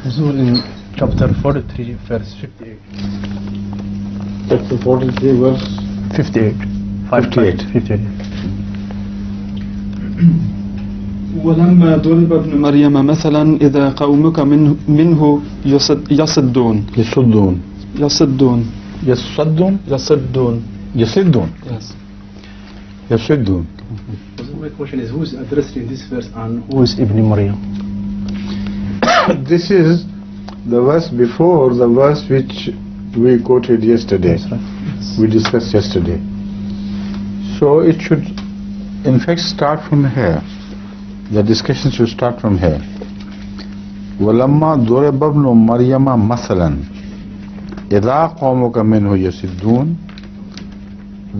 Nuzul in chapter 43, verse 58. Chapter 43, verse 58. 58. ولما ضرب ابن مريم مثلا إذا قومك منه يصدون. Yes. My question is, who is addressed in this verse and who is Ibn Maryam? This is the verse before the verse which we quoted yesterday. That's right. Yes. We discussed yesterday. So it should in fact start from here. The discussion should start from here. وَلَمَّا ضُرِبَ ابْنُ مَرْيَمَ مَثَلًا إِذَا قَوْمُكَ مِنْهُ يَصِدُّونَ.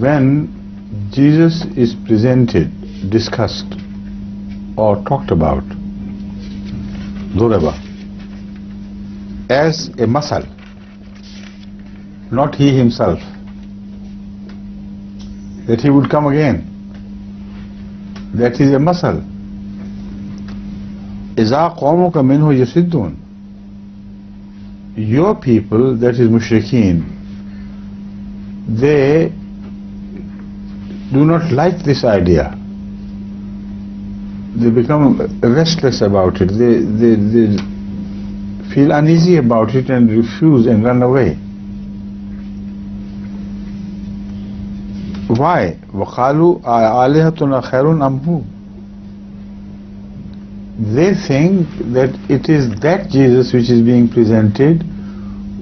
When Jesus is presented, discussed or talked about, ضُرِبَ, as a masal, not he himself, that he would come again. That is a masal. إِذَا قَوْمُكَ مِنْهُ يَصِدُّونَ. Your people, that is mushrikeen, they do not like this idea. They become restless about it. They feel uneasy about it and refuse and run away. Why? وَقَالُوا آلِهَتُنَا خَيْرٌ أَمْ هُوَ. They think that it is that Jesus which is being presented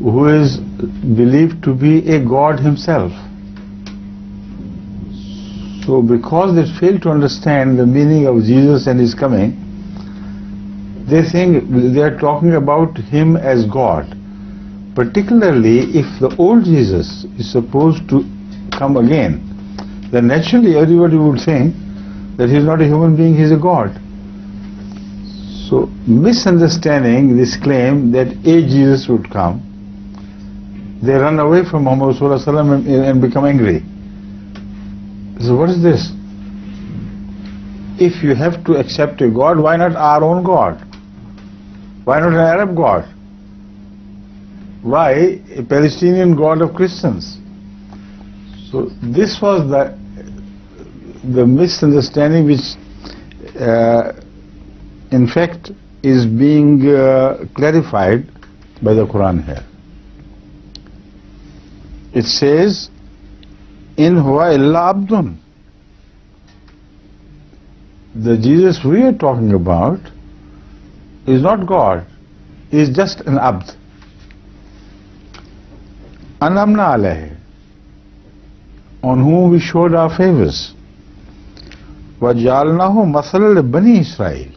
who is believed to be a God himself. So because they fail to understand the meaning of Jesus and his coming, they think they are talking about him as God. Particularly if the old Jesus is supposed to come again, then naturally everybody would think that he is not a human being, he is a God. So misunderstanding this claim that a Jesus would come, they run away from Muhammad Sallallahu Alaihi Wasallam and become angry. So what is this? If you have to accept a God, why not our own God? Why not an Arab God? Why a Palestinian God of Christians? So this was the misunderstanding which in fact is being clarified by the Quran here. It says, in huwa illa abdun. The Jesus we are talking about is not God, he is just an abd. Anamna alayhi, on whom we showed our favors. Wajalnahu masala li bani Israel.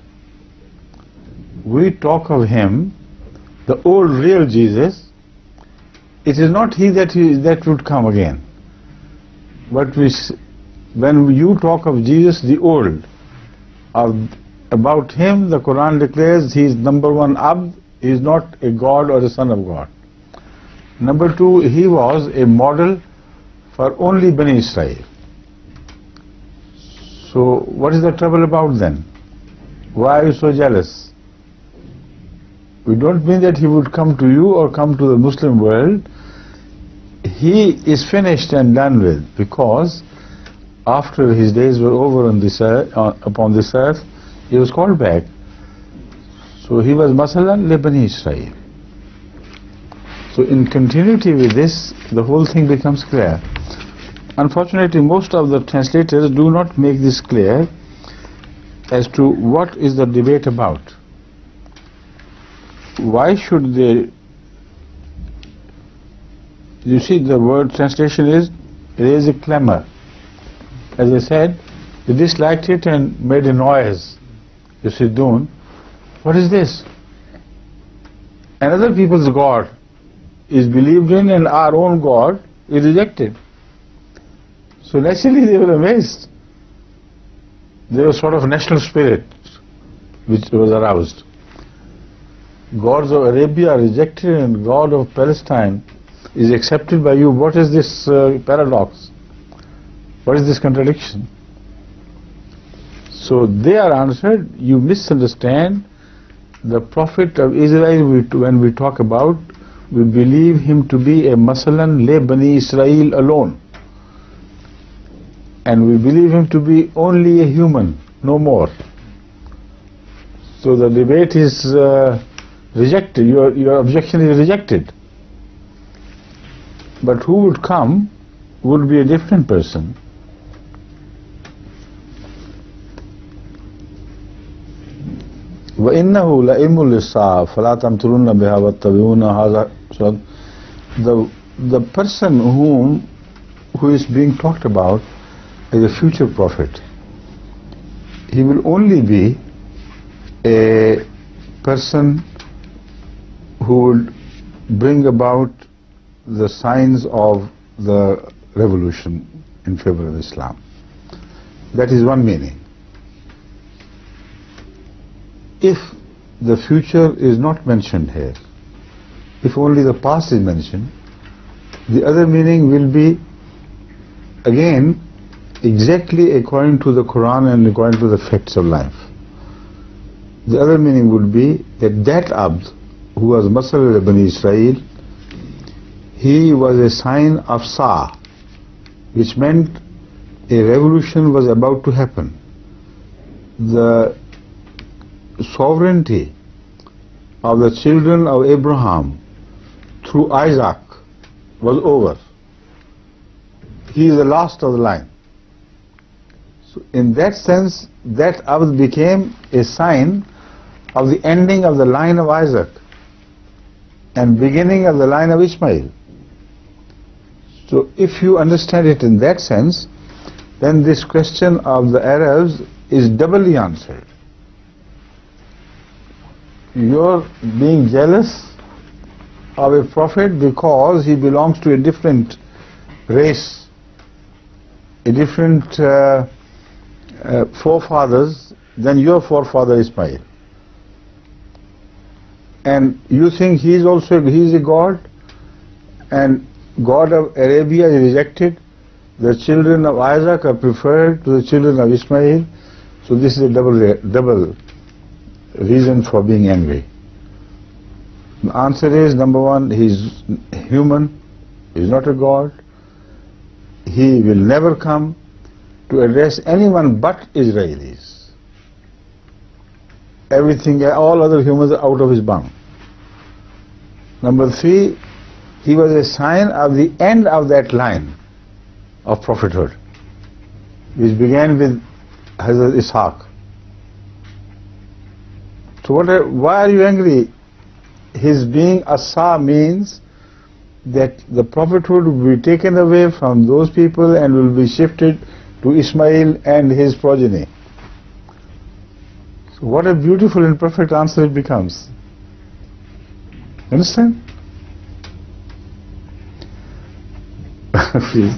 We talk of him, the old real Jesus. It is not he that would come again. But when you talk of Jesus the old, about him the Quran declares he is number one abd, he is not a God or a son of God. Number two, he was a model for only Bani Israel. So what is the trouble about then? Why are you so jealous? We don't mean that he would come to you or come to the Muslim world. He is finished and done with, because after his days were over on this earth, upon this earth, he was called back. So he was masalan li Bani Israel. So in continuity with this, the whole thing becomes clear. Unfortunately, most of the translators do not make this clear as to what is the debate about. Why should they? You see, the word translation is raise a clamor. As I said, they disliked it and made a noise. You see, what is this? Another people's God is believed in and our own God is rejected. So naturally they were amazed. There was sort of national spirit which was aroused. Gods of Arabia are rejected and God of Palestine is accepted by you. What is this paradox? What is this contradiction? So they are answered, you misunderstand the Prophet of Israel, when we talk about, we believe him to be a masalan le Bani Israel alone. And we believe him to be only a human, no more. So the debate is rejected, your objection is rejected. But who would come would be a different person. وَإِنَّهُ لَإِلْمٌ لِلسَّاعَةِ فَلَا تَمْتَرُنَّ بِهَا وَاتَّبِعُونَ هَذَا. So the person who is being talked about is a future prophet. He will only be a person who would bring about the signs of the revolution in favor of Islam. That is one meaning. If the future is not mentioned here, if only the past is mentioned, the other meaning will be again exactly according to the Quran and according to the facts of life. The other meaning would be that Abd who was Masrur Bani Israel, he was a sign of Sa, which meant a revolution was about to happen. The sovereignty of the children of Abraham through Isaac was over. He is the last of the line. So in that sense, that Abd became a sign of the ending of the line of Isaac and beginning of the line of Ishmael. So if you understand it in that sense, then this question of the Arabs is doubly answered. You're being jealous of a prophet because he belongs to a different race, a different forefathers than your forefather Ismail. And you think he is a god, and God of Arabia is rejected, the children of Isaac are preferred to the children of Ismail. So this is a double reason for being angry. The answer is, number one, he is human, he is not a god. He will never come to address anyone but Israelis. Everything, all other humans are out of his bound. Number three, he was a sign of the end of that line of prophethood, which began with Hazrat Ishaq. So why are you angry? His being Asa means that the prophethood will be taken away from those people and will be shifted to Ismail and his progeny. So what a beautiful and perfect answer it becomes. Understand? Please.